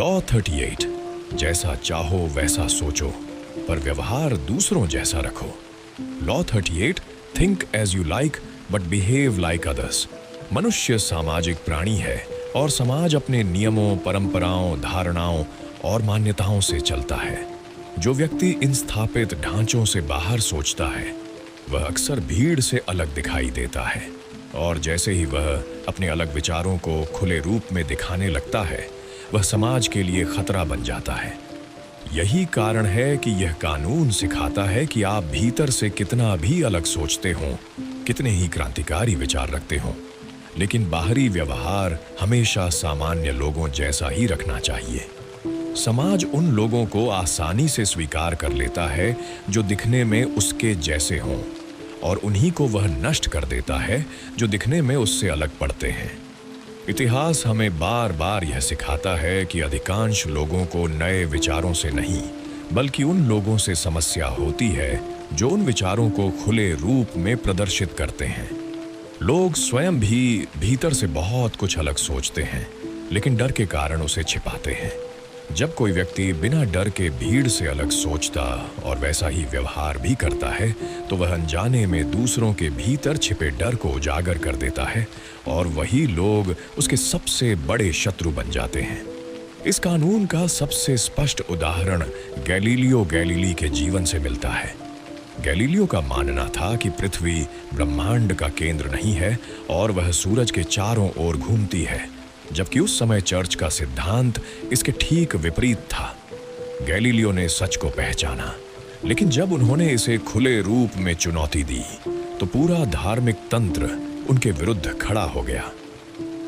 Law 38, जैसा चाहो वैसा सोचो पर व्यवहार दूसरों जैसा रखो। Law 38, think as you like but behave like others. मनुष्य सामाजिक प्राणी है और समाज अपने नियमों, परंपराओं, धारणाओं और मान्यताओं से चलता है। जो व्यक्ति इन स्थापित ढांचों से बाहर सोचता है वह अक्सर भीड़ से अलग दिखाई देता है, और जैसे ही वह अपने अलग विचारों को खुले रूप में दिखाने लगता है वह समाज के लिए खतरा बन जाता है। यही कारण है कि यह कानून सिखाता है कि आप भीतर से कितना भी अलग सोचते हों, कितने ही क्रांतिकारी विचार रखते हों, लेकिन बाहरी व्यवहार हमेशा सामान्य लोगों जैसा ही रखना चाहिए। समाज उन लोगों को आसानी से स्वीकार कर लेता है जो दिखने में उसके जैसे हों, और उन्हीं को वह नष्ट कर देता है जो दिखने में उससे अलग पड़ते हैं। इतिहास हमें बार बार यह सिखाता है कि अधिकांश लोगों को नए विचारों से नहीं बल्कि उन लोगों से समस्या होती है जो उन विचारों को खुले रूप में प्रदर्शित करते हैं। लोग स्वयं भी भीतर से बहुत कुछ अलग सोचते हैं, लेकिन डर के कारण उसे छिपाते हैं। जब कोई व्यक्ति बिना डर के भीड़ से अलग सोचता और वैसा ही व्यवहार भी करता है तो वह अनजाने में दूसरों के भीतर छिपे डर को उजागर कर देता है, और वही लोग उसके सबसे बड़े शत्रु बन जाते हैं। इस कानून का सबसे स्पष्ट उदाहरण गैलीलियो गैलीली के जीवन से मिलता है। गैलीलियो का मानना था कि पृथ्वी ब्रह्मांड का केंद्र नहीं है और वह सूरज के चारों ओर घूमती है, जबकि उस समय चर्च का सिद्धांत इसके ठीक विपरीत था। गैलीलियो ने सच को पहचाना, लेकिन जब उन्होंने इसे खुले रूप में चुनौती दी तो पूरा धार्मिक तंत्र उनके विरुद्ध खड़ा हो गया।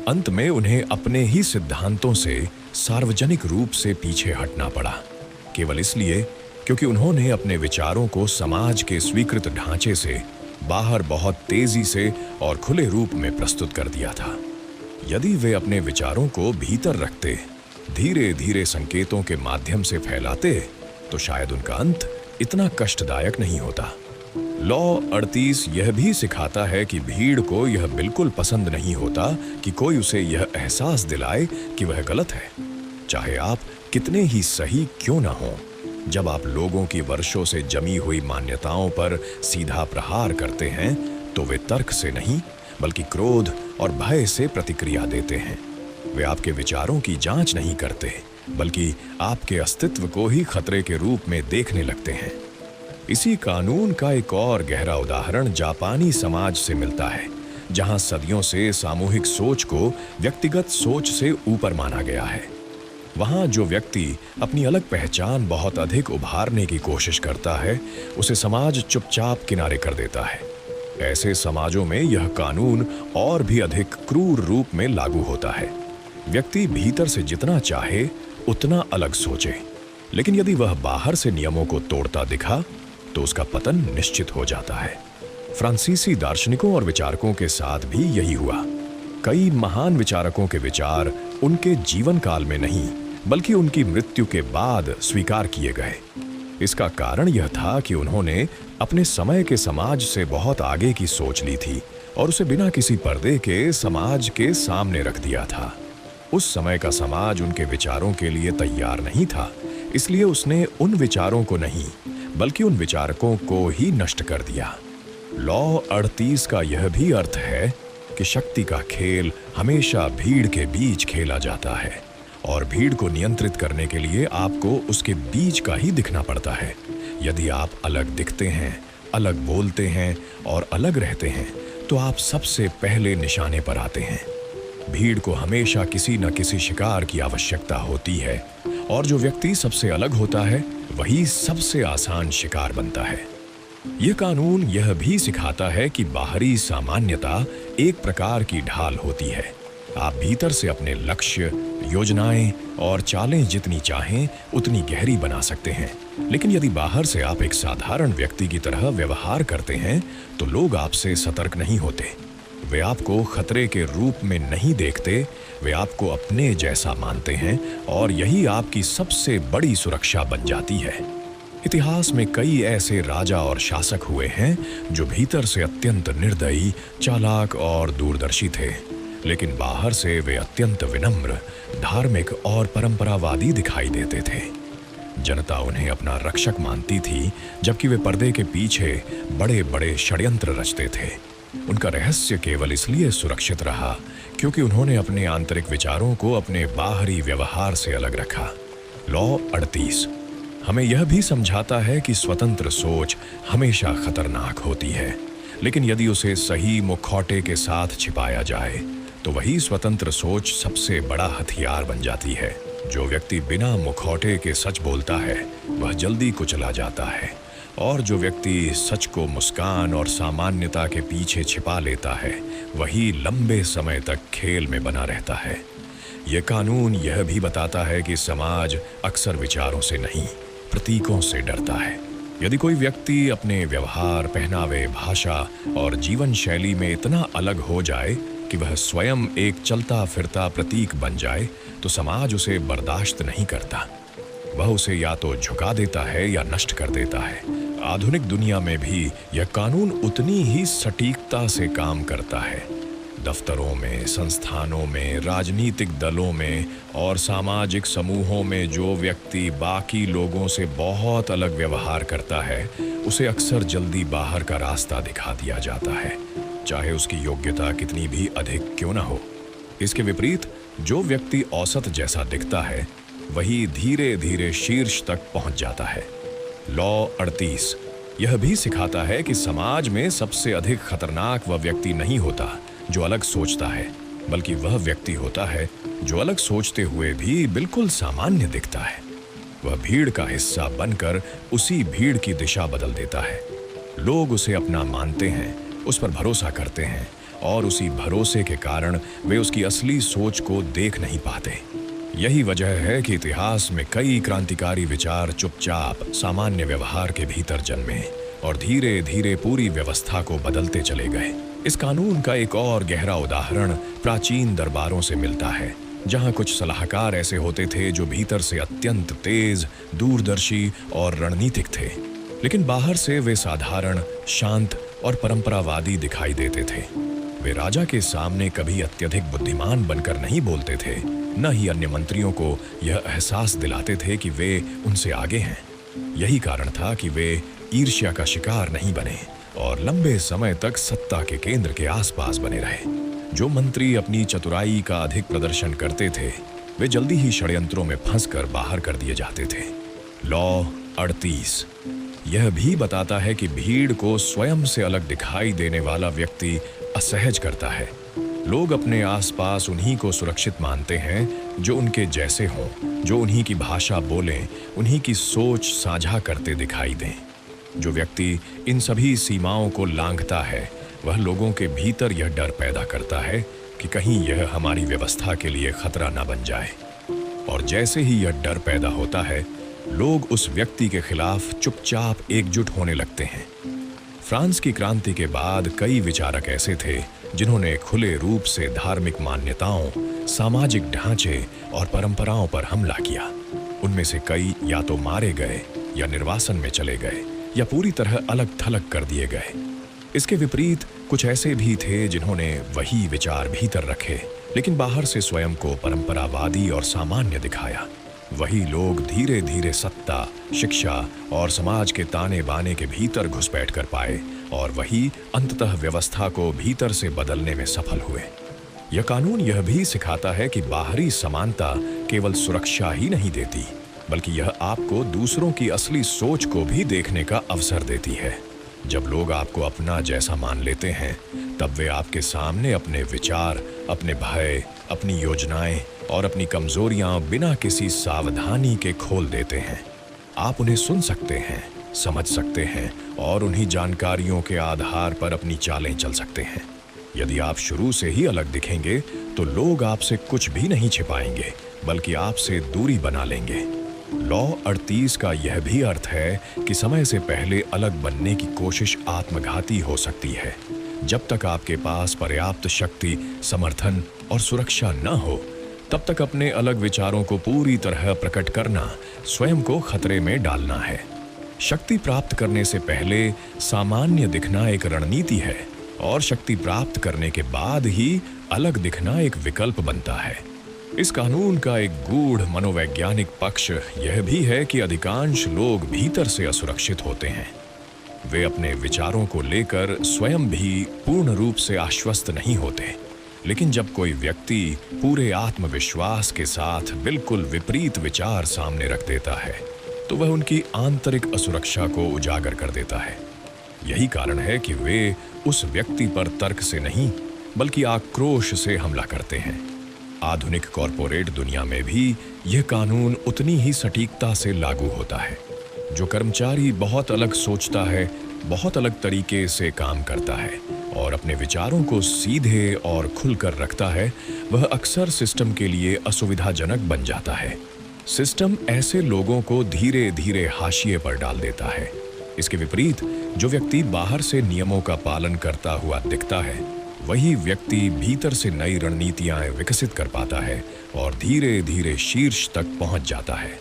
अंत में उन्हें अपने ही सिद्धांतों से सार्वजनिक रूप से पीछे हटना पड़ा, केवल इसलिए क्योंकि उन्होंने अपने विचारों को समाज के स्वीकृत ढांचे से बाहर बहुत तेजी से और खुले रूप में प्रस्तुत कर दिया था। यदि वे अपने विचारों को भीतर रखते, धीरे धीरे संकेतों के माध्यम से फैलाते, तो शायद उनका अंत इतना कष्टदायक नहीं होता। लॉ 38 यह भी सिखाता है कि भीड़ को यह बिल्कुल पसंद नहीं होता कि कोई उसे यह एहसास दिलाए कि वह गलत है, चाहे आप कितने ही सही क्यों ना हो। जब आप लोगों की वर्षों से जमी हुई मान्यताओं पर सीधा प्रहार करते हैं तो वे तर्क से नहीं बल्कि क्रोध और भय से प्रतिक्रिया देते हैं। वे आपके विचारों की जांच नहीं करते बल्कि आपके अस्तित्व को ही खतरे के रूप में देखने लगते हैं। इसी कानून का एक और गहरा उदाहरण जापानी समाज से मिलता है, जहां सदियों से सामूहिक सोच को व्यक्तिगत सोच से ऊपर माना गया है। वहां जो व्यक्ति अपनी अलग पहचान बहुत अधिक उभारने की कोशिश करता है उसे समाज चुपचाप किनारे कर देता है। ऐसे समाजों में यह कानून और भी अधिक क्रूर रूप में लागू होता है। व्यक्ति भीतर से जितना चाहे उतना अलग सोचे, लेकिन यदि वह बाहर से नियमों को तोड़ता दिखा तो उसका पतन निश्चित हो जाता है। फ्रांसीसी दार्शनिकों और विचारकों के साथ भी यही हुआ। कई महान विचारकों के विचार उनके जीवन काल में नहीं बल्कि उनकी मृत्यु के बाद स्वीकार किए गए। इसका कारण यह था कि उन्होंने अपने समय के समाज से बहुत आगे की सोच ली थी और उसे बिना किसी पर्दे के समाज के सामने रख दिया था। उस समय का समाज उनके विचारों के लिए तैयार नहीं था, इसलिए उसने उन विचारों को नहीं बल्कि उन विचारकों को ही नष्ट कर दिया। लॉ 38 का यह भी अर्थ है कि शक्ति का खेल हमेशा भीड़ के बीच खेला जाता है, और भीड़ को नियंत्रित करने के लिए आपको उसके बीच का ही दिखना पड़ता है। यदि आप अलग दिखते हैं, अलग बोलते हैं और अलग रहते हैं तो आप सबसे पहले निशाने पर आते हैं। भीड़ को हमेशा किसी न किसी शिकार की आवश्यकता होती है, और जो व्यक्ति सबसे अलग होता है वही सबसे आसान शिकार बनता है। यह कानून यह भी सिखाता है कि बाहरी सामान्यता एक प्रकार की ढाल होती है। आप भीतर से अपने लक्ष्य, योजनाएं और चालें जितनी चाहें उतनी गहरी बना सकते हैं, लेकिन यदि बाहर से आप एक साधारण व्यक्ति की तरह व्यवहार करते हैं तो लोग आपसे सतर्क नहीं होते। वे आपको खतरे के रूप में नहीं देखते, वे आपको अपने जैसा मानते हैं, और यही आपकी सबसे बड़ी सुरक्षा बन जाती है। इतिहास में कई ऐसे राजा और शासक हुए हैं जो भीतर से अत्यंत निर्दयी, चालाक और दूरदर्शी थे, लेकिन बाहर से वे अत्यंत विनम्र, धार्मिक और परंपरावादी दिखाई देते थे। जनता उन्हें अपना रक्षक मानती थी, जबकि वे पर्दे के पीछे बड़े बड़े षड्यंत्र रचते थे। उनका रहस्य केवल इसलिए सुरक्षित रहा क्योंकि उन्होंने अपने आंतरिक विचारों को अपने बाहरी व्यवहार से अलग रखा। लॉ 38 हमें यह भी समझाता है कि स्वतंत्र सोच हमेशा खतरनाक होती है, लेकिन यदि उसे सही मुखौटे के साथ छिपाया जाए तो वही स्वतंत्र सोच सबसे बड़ा हथियार बन जाती है। जो व्यक्ति बिना मुखौटे के सच बोलता है वह जल्दी कुचला जाता है, और जो व्यक्ति सच को मुस्कान और सामान्यता के पीछे छिपा लेता है वही लंबे समय तक खेल में बना रहता है। यह कानून यह भी बताता है कि समाज अक्सर विचारों से नहीं, प्रतीकों से डरता है। यदि कोई व्यक्ति अपने व्यवहार, पहनावे, भाषा और जीवन शैली में इतना अलग हो जाए कि वह स्वयं एक चलता फिरता प्रतीक बन जाए तो समाज उसे बर्दाश्त नहीं करता। वह उसे या तो झुका देता है या नष्ट कर देता है। आधुनिक दुनिया में भी यह कानून उतनी ही सटीकता से काम करता है। दफ्तरों में, संस्थानों में, राजनीतिक दलों में और सामाजिक समूहों में जो व्यक्ति बाकी लोगों से बहुत अलग व्यवहार करता है उसे अक्सर जल्दी बाहर का रास्ता दिखा दिया जाता है, चाहे उसकी योग्यता कितनी भी अधिक क्यों न हो। इसके विपरीत जो व्यक्ति औसत जैसा दिखता है वही धीरे धीरे शीर्ष तक पहुंच जाता है। लॉ 38 यह भी सिखाता है कि समाज में सबसे अधिक खतरनाक वह व्यक्ति नहीं होता जो अलग सोचता है, बल्कि वह व्यक्ति होता है जो अलग सोचते हुए भी बिल्कुल सामान्य दिखता है। वह भीड़ का हिस्सा बनकर उसी भीड़ की दिशा बदल देता है। लोग उसे अपना मानते हैं, उस पर भरोसा करते हैं, और उसी भरोसे के कारण वे उसकी असली सोच को देख नहीं पाते। यही वजह है कि इतिहास में कई क्रांतिकारी विचार चुपचाप सामान्य व्यवहार के भीतर जन्मे और धीरे धीरे पूरी व्यवस्था को बदलते चले गए। इस कानून का एक और गहरा उदाहरण प्राचीन दरबारों से मिलता है, जहां कुछ सलाहकार ऐसे होते थे जो भीतर से अत्यंत तेज, दूरदर्शी और रणनीतिक थे, लेकिन बाहर से वे साधारण, शांत और परंपरावादी दिखाई देते थे। वे राजा के सामने कभी अत्यधिक बुद्धिमान बनकर नहीं बोलते थे, न ही अन्य मंत्रियों को यह एहसास दिलाते थे कि वे उनसे आगे हैं। यही कारण था कि वे ईर्ष्या का शिकार नहीं बने और लंबे समय तक सत्ता के केंद्र के आसपास बने रहे। जो मंत्री अपनी चतुराई का अधिक प्रदर्शन करते थे वे जल्दी ही षड्यंत्रों में फंसकर बाहर कर दिए जाते थे। लॉ 38 यह भी बताता है कि भीड़ को स्वयं से अलग दिखाई देने वाला व्यक्ति असहज करता है। लोग अपने आसपास उन्हीं को सुरक्षित मानते हैं जो उनके जैसे हों, जो उन्हीं की भाषा बोलें, उन्हीं की सोच साझा करते दिखाई दें। जो व्यक्ति इन सभी सीमाओं को लांघता है वह लोगों के भीतर यह डर पैदा करता है कि कहीं यह हमारी व्यवस्था के लिए खतरा न बन जाए। और जैसे ही यह डर पैदा होता है लोग उस व्यक्ति के खिलाफ चुपचाप एकजुट होने लगते हैं। फ्रांस की क्रांति के बाद कई विचारक ऐसे थे जिन्होंने खुले रूप से धार्मिक मान्यताओं, सामाजिक ढांचे और परंपराओं पर हमला किया। उनमें से कई या तो मारे गए या निर्वासन में चले गए या पूरी तरह अलग थलग कर दिए गए। इसके विपरीत कुछ ऐसे भी थे जिन्होंने वही विचार भीतर रखे लेकिन बाहर से स्वयं को परंपरावादी और सामान्य दिखाया। वही लोग धीरे धीरे सत्ता, शिक्षा और समाज के ताने बाने के भीतर घुसपैठ कर पाए और वही अंततः व्यवस्था को भीतर से बदलने में सफल हुए। यह कानून यह भी सिखाता है कि बाहरी समानता केवल सुरक्षा ही नहीं देती, बल्कि यह आपको दूसरों की असली सोच को भी देखने का अवसर देती है। जब लोग आपको अपना जैसा मान लेते हैं तब वे आपके सामने अपने विचार, अपने भय, अपनी योजनाएं और अपनी कमजोरियां बिना किसी सावधानी के खोल देते हैं। आप उन्हें सुन सकते हैं, समझ सकते हैं और उन्हीं जानकारियों के आधार पर अपनी चालें चल सकते हैं। यदि आप शुरू से ही अलग दिखेंगे तो लोग आपसे कुछ भी नहीं छिपाएंगे बल्कि आपसे दूरी बना लेंगे। लॉ 38 का यह भी अर्थ है कि समय से पहले अलग बनने की कोशिश आत्मघाती हो सकती है। जब तक आपके पास पर्याप्त शक्ति, समर्थन और सुरक्षा न हो तब तक अपने अलग विचारों को पूरी तरह प्रकट करना स्वयं को खतरे में डालना है। शक्ति प्राप्त करने से पहले सामान्य दिखना एक रणनीति है, और शक्ति प्राप्त करने के बाद ही अलग दिखना एक विकल्प बनता है। इस कानून का एक गूढ़ मनोवैज्ञानिक पक्ष यह भी है कि अधिकांश लोग भीतर से असुरक्षित होते हैं। वे अपने विचारों को लेकर स्वयं भी पूर्ण रूप से आश्वस्त नहीं होते, लेकिन जब कोई व्यक्ति पूरे आत्मविश्वास के साथ बिल्कुल विपरीत विचार सामने रख देता है तो वह उनकी आंतरिक असुरक्षा को उजागर कर देता है। यही कारण है कि वे उस व्यक्ति पर तर्क से नहीं बल्कि आक्रोश से हमला करते हैं। आधुनिक कॉरपोरेट दुनिया में भी यह कानून उतनी ही सटीकता से लागू होता है। जो कर्मचारी बहुत अलग सोचता है, बहुत अलग तरीके से काम करता है और अपने विचारों को सीधे और खुलकर रखता है, वह अक्सर सिस्टम के लिए असुविधाजनक बन जाता है। सिस्टम ऐसे लोगों को धीरे धीरे हाशिए पर डाल देता है। इसके विपरीत जो व्यक्ति बाहर से नियमों का पालन करता हुआ दिखता है, वही व्यक्ति भीतर से नई रणनीतियां विकसित कर पाता है और धीरे धीरे शीर्ष तक पहुंच जाता है।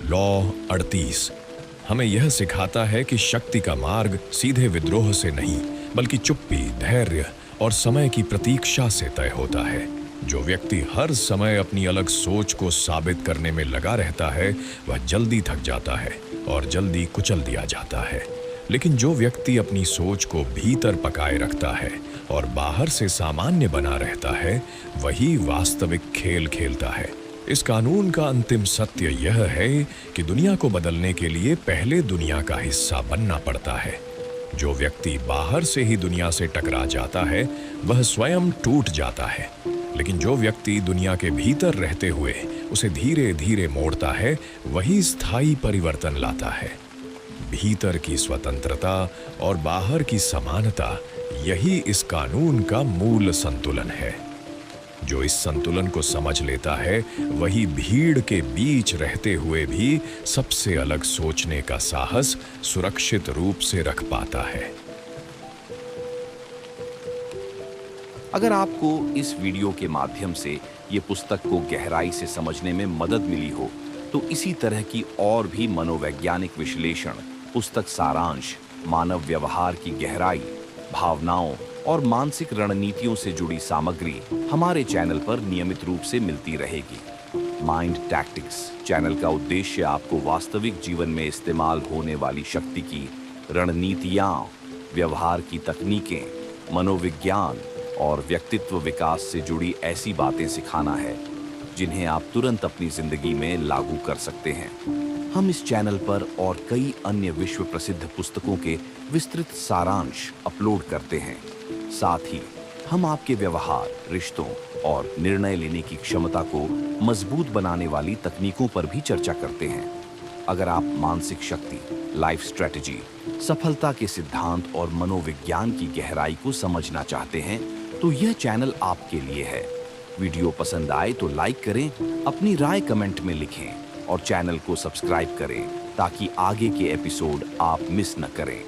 लॉ 38 हमें यह सिखाता है कि शक्ति का मार्ग सीधे विद्रोह से नहीं बल्कि चुप्पी, धैर्य और समय की प्रतीक्षा से तय होता है। जो व्यक्ति हर समय अपनी अलग सोच को साबित करने में लगा रहता है, वह जल्दी थक जाता है और जल्दी कुचल दिया जाता है। लेकिन जो व्यक्ति अपनी सोच को भीतर पकाए रखता है और बाहर से सामान्य बना रहता है, वही वास्तविक खेल खेलता है। इस कानून का अंतिम सत्य यह है कि दुनिया को बदलने के लिए पहले दुनिया का हिस्सा बनना पड़ता है। जो व्यक्ति बाहर से ही दुनिया से टकरा जाता है, वह स्वयं टूट जाता है, लेकिन जो व्यक्ति दुनिया के भीतर रहते हुए उसे धीरे धीरे मोड़ता है, वही स्थायी परिवर्तन लाता है। भीतर की स्वतंत्रता और बाहर की समानता, यही इस कानून का मूल संतुलन है। जो इस संतुलन को समझ लेता है, वही भीड़ के बीच रहते हुए भी सबसे अलग सोचने का साहस सुरक्षित रूप से रख पाता है। अगर आपको इस वीडियो के माध्यम से ये पुस्तक को गहराई से समझने में मदद मिली हो, तो इसी तरह की और भी मनोवैज्ञानिक विश्लेषण, पुस्तक सारांश, मानव व्यवहार की गहराई, भावनाओं और मानसिक रणनीतियों से जुड़ी सामग्री हमारे चैनल पर नियमित रूप से मिलती रहेगी। माइंड टैक्टिक्स चैनल का उद्देश्य आपको वास्तविक जीवन में इस्तेमाल होने वाली शक्ति की रणनीतियाँ, व्यवहार की तकनीकें, मनोविज्ञान और व्यक्तित्व विकास से जुड़ी ऐसी बातें सिखाना है जिन्हें आप तुरंत अपनी जिंदगी में लागू कर सकते हैं। हम इस चैनल पर और कई अन्य विश्व प्रसिद्ध पुस्तकों के विस्तृत सारांश अपलोड करते हैं। साथ ही हम आपके व्यवहार, रिश्तों और निर्णय लेने की क्षमता को मजबूत बनाने वाली तकनीकों पर भी चर्चा करते हैं। अगर आप मानसिक शक्ति, लाइफ स्ट्रेटजी, सफलता के सिद्धांत और मनोविज्ञान की गहराई को समझना चाहते हैं, तो यह चैनल आपके लिए है। वीडियो पसंद आए तो लाइक करें, अपनी राय कमेंट में लिखें और चैनल को सब्सक्राइब करें ताकि आगे के एपिसोड आप मिस न करें।